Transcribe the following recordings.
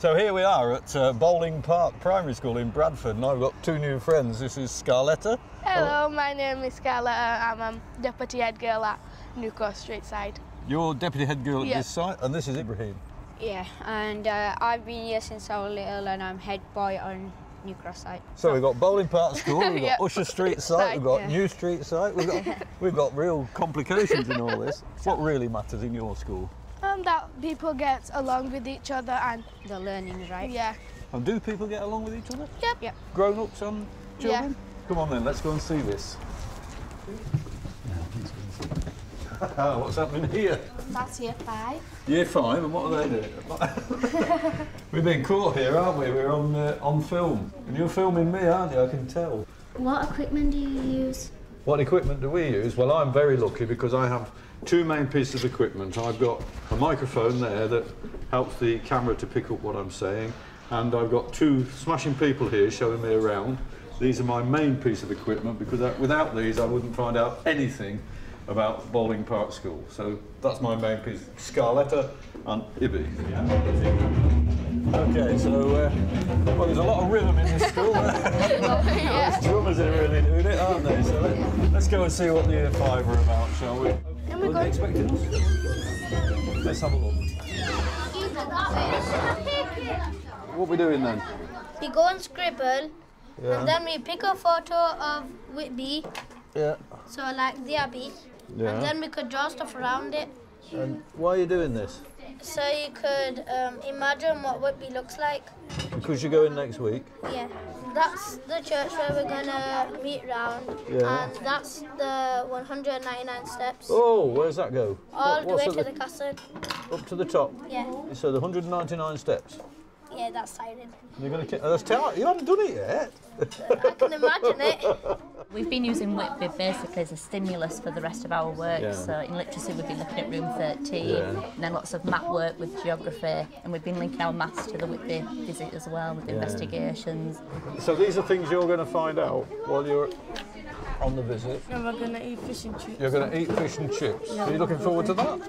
So here we are at Bowling Park Primary School in Bradford, and I've got two new friends. This is Scarletta. Hello, my name is Scarletta. I'm deputy head girl at Newcross Street Side. You're deputy head girl at this site, and this is Ibrahim. Yeah, and I've been here since I was little, and I'm head boy on Newcross site. So we've got Bowling Park School, we've got Usher Street site, we've got New Street site, we've got real complications in all this. What really matters in your school? That people get along with each other and the learning's right. Yeah. And do people get along with each other? Yep. Yep. Grown-ups and children? Yeah. Come on then, let's go and see this. What's happening here? That's year 5. Year 5, and what are they doing? We've been caught here, aren't we? We're on film. And you're filming me, aren't you? I can tell. What equipment do you use? What equipment do we use? Well, I'm very lucky because I have two main pieces of equipment. I've got a microphone there that helps the camera to pick up what I'm saying, and I've got two smashing people here showing me around. These are my main piece of equipment because without these I wouldn't find out anything about Bowling Park School. So that's my main piece. Scarletta and Ibby. Okay, so well, there's a lot of rhythm in this school. Those drummers are really doing it, aren't they? So let's go and see what the Year 5 are about, shall we? What are they expecting us? Let's have a look. What are we doing then? We go and scribble, and then we pick a photo of Whitby. Yeah. So like the Abbey. Yeah. And then we could draw stuff around it. And why are you doing this? So you could imagine what Whitby looks like. Because you're going next week. Yeah. That's the church where we're gonna meet round. Yeah. And that's the 199 steps. Oh, where's that go? All the way to the castle. Up to the top? Yeah. So the 199 steps? Yeah, that's tiring. You're going to that's tight. You haven't done it yet. I can imagine it. We've been using Whitby basically as a stimulus for the rest of our work. Yeah. So in literacy we've been looking at room 13, Yeah. and then lots of map work with geography, and we've been linking our maths to the Whitby visit as well with investigations. So these are things you're going to find out while you're on the visit. And we're going to eat fish and chips. You're going to eat fish and chips. Are you looking forward to that?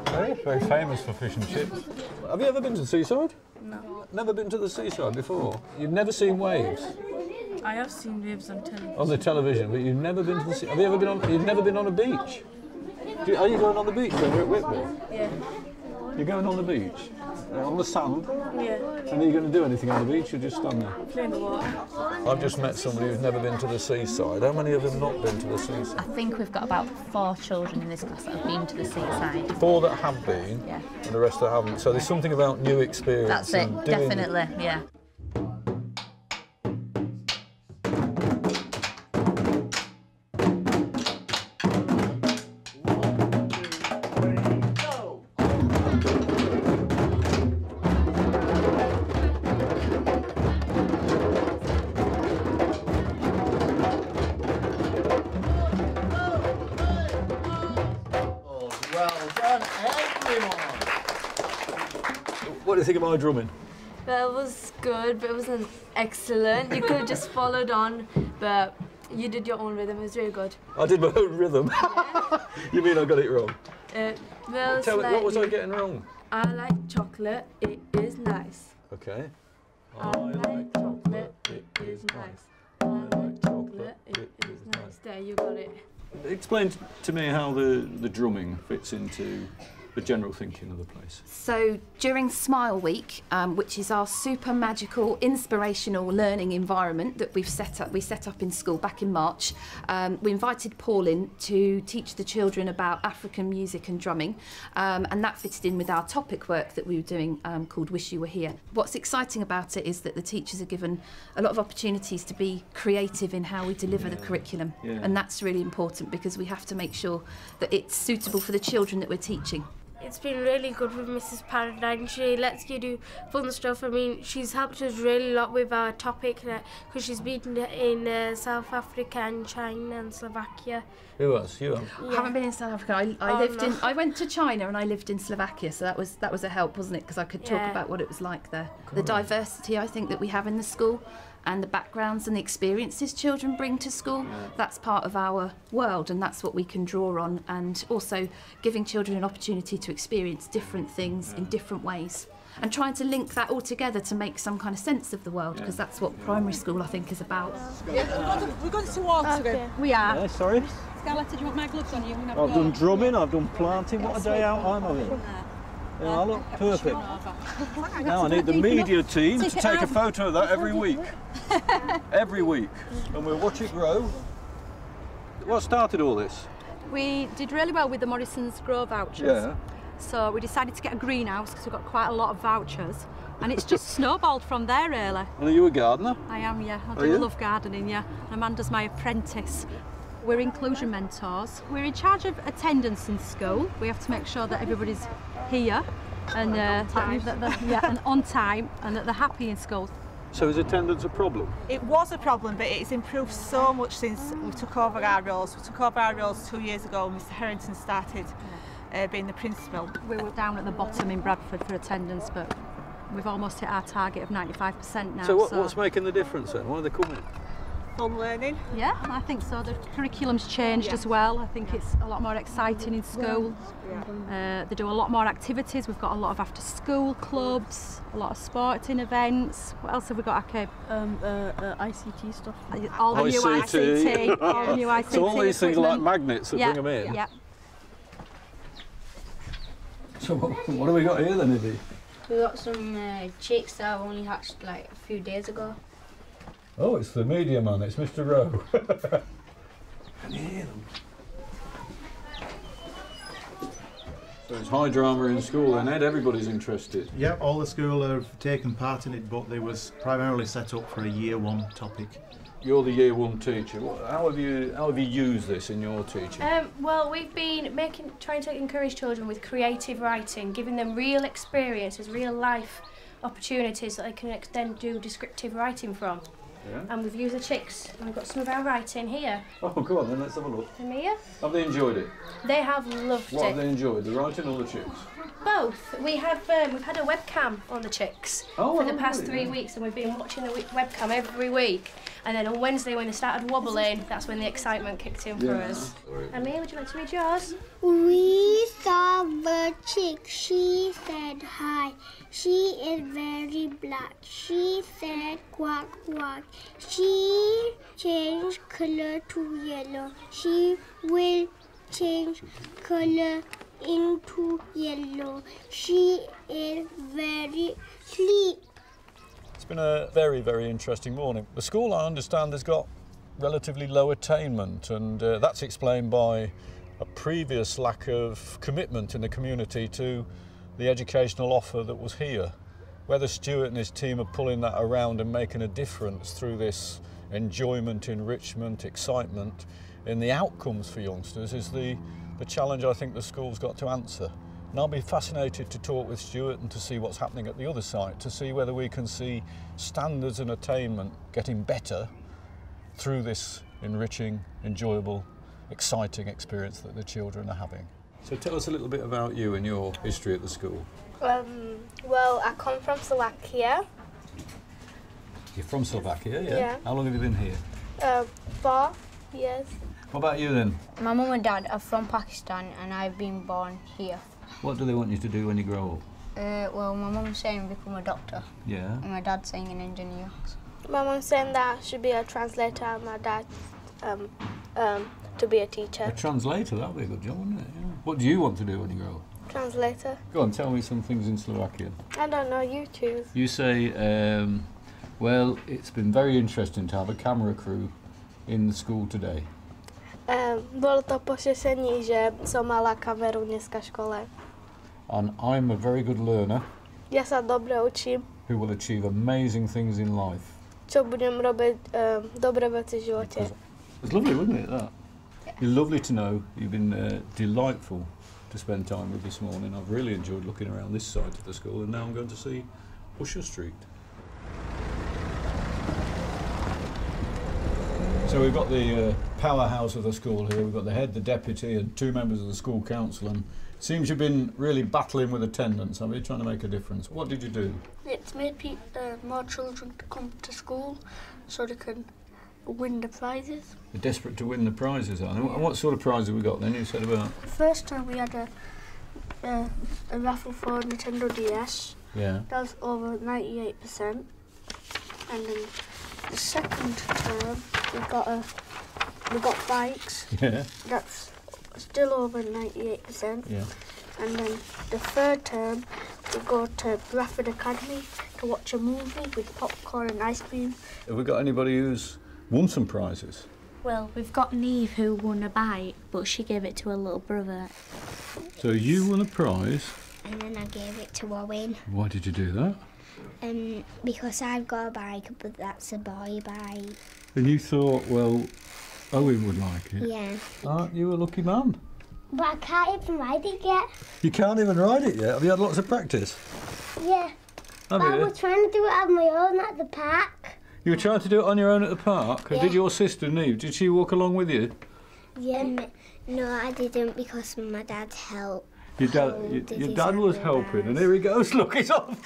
Hey, very famous for fish and chips. Have you ever been to the seaside? No. Never been to the seaside before? You've never seen waves? I have seen waves on television. On the television, but you've never been to the sea. Have you ever been on? You've never been on a beach? Are you going on the beach when you're at Whitby? Yeah. You're going on the beach? On the sand? Yeah. And are you going to do anything on the beach or just stand there? Play in the water. I've just met somebody who's never been to the seaside. How many of them not been to the I seaside? think we've got about 4 children in this class that have been to the seaside. 4 that have been, Yeah. and the rest that haven't. So there's something about new experience. That's it, and doing definitely, yeah. What do you think of my drumming? Well, it was good, but it wasn't excellent. You could have just followed on, but you did your own rhythm. It was really good. I did my own rhythm. Yeah. You mean I got it wrong? Well, Tell me, what was I getting wrong? I like chocolate. It is nice. Okay. I like chocolate. It is nice. I like chocolate. It is nice. There, you got it. Explain to me how the drumming fits into the general thinking of the place. So during Smile Week, which is our super magical, inspirational learning environment that we set up in school back in March, we invited Paul in to teach the children about African music and drumming, and that fitted in with our topic work that we were doing called Wish You Were Here. What's exciting about it is that the teachers are given a lot of opportunities to be creative in how we deliver the curriculum, and that's really important because we have to make sure that it's suitable for the children that we're teaching. It's been really good with Mrs. Paradine. She lets you do fun stuff. I mean, she's helped us really a lot with our topic because she's been in South Africa and China and Slovakia. Who else? You have? I haven't been in South Africa. I went to China and I lived in Slovakia, so that was a help, wasn't it? Because I could talk about what it was like there. The diversity I think that we have in the school, and the backgrounds and the experiences children bring to school, that's part of our world, and that's what we can draw on, and also giving children an opportunity to experience different things in different ways. and trying to link that all together to make some kind of sense of the world, because that's what primary school, I think, is about. We're going to water again. We are. Yeah, sorry. Scarlett, do you want my gloves on you? I've done drumming, I've done planting. What a day out I'm having. Yeah, I look perfect. Now I need the media team to take a photo of that every week. Every week. And we'll watch it grow. What started all this? We did really well with the Morrison's Grow vouchers. Yeah. So we decided to get a greenhouse because we've got quite a lot of vouchers. And it's just snowballed from there, really. And are you a gardener? I am, yeah. I do love gardening, yeah. Amanda's my apprentice. We're inclusion mentors. We're in charge of attendance in school. We have to make sure that everybody's here and, and on time and that they're happy in school. So is attendance a problem? It was a problem, but it's improved so much since we took over our roles. We took over our roles 2 years ago when Mr Harrington started being the principal. We were down at the bottom in Bradford for attendance, but we've almost hit our target of 95% now. So what's making the difference then? Why are they coming? Fun learning. Yeah, I think so. The curriculum's changed as well. I think it's a lot more exciting in school. They do a lot more activities. We've got a lot of after-school clubs, a lot of sporting events. What else have we got, Akib? ICT stuff. All the new ICT. All the new ICT. So all these things are like equipment. magnets that bring them in? Yeah. So what have we got here then, Ivy? We got some chicks that have only hatched like a few days ago. Oh, it's the media man, it's Mr Rowe. Can you hear them? So it's high drama in school then, Ed? Everybody's interested. Yep, all the school have taken part in it, but they was primarily set up for a year one topic. You're the year one teacher. How have you used this in your teaching? Well, we've been trying to encourage children with creative writing, giving them real experiences, real life opportunities that they can then do descriptive writing from. Yeah. And we've used the chicks, and we've got some of our writing here. Oh, come on then, let's have a look. Amia? Have they enjoyed it? They have loved What it. have they enjoyed, the writing or the chicks? Both. We've had a webcam on the chicks for the past 3 weeks, and we've been watching the webcam every week. And then on Wednesday, when they started wobbling, that's when the excitement kicked in for us. Amia, would you like to read yours? We saw the chick. She said hi. She is very black. She said quack quack. She changed color to yellow. She will change color into yellow. She is very sleep. It's been a very, very interesting morning. The school, I understand, has got relatively low attainment, and that's explained by a previous lack of commitment in the community to the educational offer that was here. Whether Stuart and his team are pulling that around and making a difference through this enjoyment, enrichment, excitement in the outcomes for youngsters is the challenge I think the school's got to answer. And I'll be fascinated to talk with Stuart and to see what's happening at the other side, to see whether we can see standards and attainment getting better through this enriching, enjoyable, exciting experience that the children are having. So tell us a little bit about you and your history at the school. Well, I come from Slovakia. You're from Slovakia, yeah? Yeah. How long have you been here? 4 years. What about you then? My mum and dad are from Pakistan and I've been born here. What do they want you to do when you grow up? Well, my mum's saying become a doctor. Yeah. And my dad's saying an engineer. My mom saying that I should be a translator and my dad to be a teacher. A translator, that would be a good job, wouldn't it? Yeah. What do you want to do when you grow up? Translator. Go on, tell me some things in Slovakian. I don't know, you choose. You say, well, it's been very interesting to have a camera crew in the school today. Bolo to pošešení, že som mala kameru dneska v škole. And I'm a very good learner. Ja sa dobre učím. Who will achieve amazing things in life. Čo budem robiť dobré veci v živote. It's lovely, wasn't it, that? Yeah. You're lovely to know. You've been delightful to spend time with this morning. I've really enjoyed looking around this side of the school, and now I'm going to see Usher Street. So we've got the powerhouse of the school here. We've got the head, the deputy, and 2 members of the school council. And it seems you've been really battling with attendance. Have you trying to make a difference? What did you do? It's made more children to come to school so they can win the prizes. You're desperate to win the prizes, aren't you? And what sort of prize have we got then? You said about. First time we had a raffle for Nintendo DS. Yeah. That's over 98%. And then the second term, we got bikes. Yeah. That's still over 98%. Yeah. And then the third term, we go to Bradford Academy to watch a movie with popcorn and ice cream. Have we got anybody who's won some prizes? Well, we've got Neve who won a bike, but she gave it to her little brother. So you won a prize. And then I gave it to Owen. Why did you do that? Because I've got a bike, but that's a boy bike. And you thought, well, Owen would like it. Yeah. Aren't you a lucky man? But I can't even ride it yet. You can't even ride it yet? Have you had lots of practice? Yeah. Have but you? I was trying to do it on my own at the park. You were trying to do it on your own at the park? Yeah. Did your sister, Neve, did she walk along with you? Yeah. No, I didn't because my dad helped. Your dad was helping, and here he goes, look, he's off.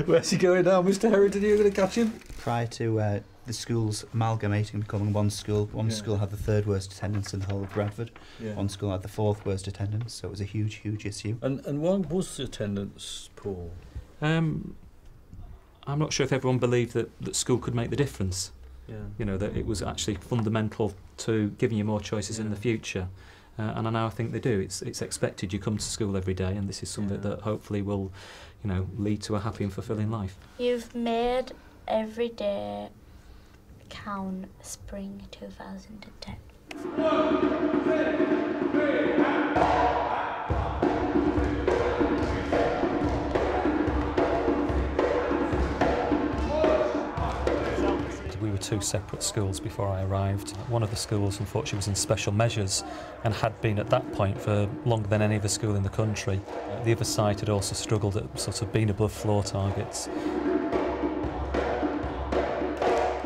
Where's he going now, Mr. Harrington? Are you going to catch him? Prior to the schools amalgamating and becoming one school had the third worst attendance in the whole of Bradford. Yeah. One school had the fourth worst attendance, so it was a huge, huge issue. And why was the attendance poor? I'm not sure if everyone believed that school could make the difference. Yeah. You know, that it was actually fundamental to giving you more choices in the future. And I now think they do. It's expected. You come to school every day, and this is something that hopefully will, you know, lead to a happy and fulfilling life. You've made every day count spring 2010. We were two separate schools before I arrived. One of the schools, unfortunately, was in special measures and had been at that point for longer than any other school in the country. The other side had also struggled at sort of being above floor targets.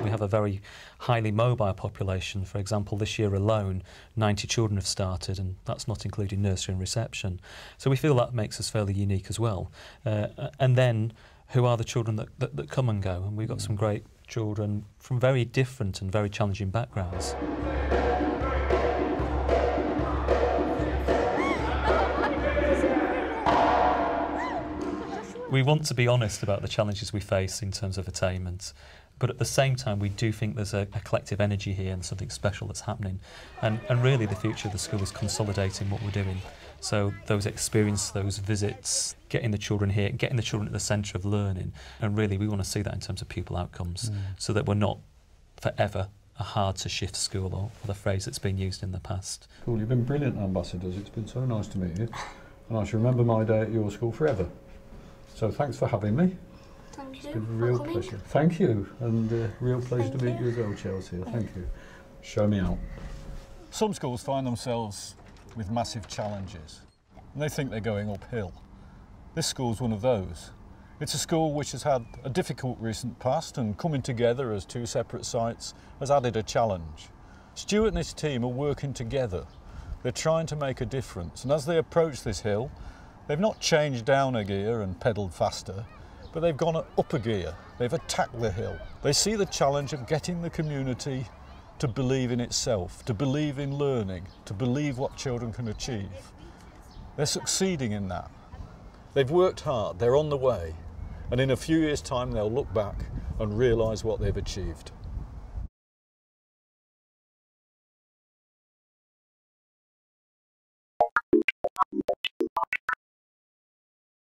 We have a very highly mobile population. For example, this year alone, 90 children have started, and that's not including nursery and reception. So we feel that makes us fairly unique as well. And then, who are the children that come and go? And we've got some great children from very different and very challenging backgrounds. We want to be honest about the challenges we face in terms of attainment, but at the same time we do think there's a collective energy here and something special that's happening. And really the future of the school is consolidating what we're doing. So those experiences, those visits, getting the children here, getting the children at the centre of learning, and really we want to see that in terms of pupil outcomes, so that we're not forever a hard-to-shift school, or the phrase that's been used in the past. Cool, you've been brilliant ambassadors. It's been so nice to meet you, and I shall remember my day at your school forever. So thanks for having me. Thank you. It's been a real pleasure. Thank you, and real pleasure to meet you as well, Chelsea. Thank you. Show me out. Some schools find themselves with massive challenges, and they think they're going uphill. This school's one of those. It's a school which has had a difficult recent past, and coming together as two separate sites has added a challenge. Stuart and his team are working together. They're trying to make a difference, and as they approach this hill, they've not changed down a gear and pedalled faster, but they've gone up a gear. They've attacked the hill. They see the challenge of getting the community to believe in itself, to believe in learning, to believe what children can achieve. They're succeeding in that. They've worked hard, they're on the way, and in a few years' time they'll look back and realise what they've achieved.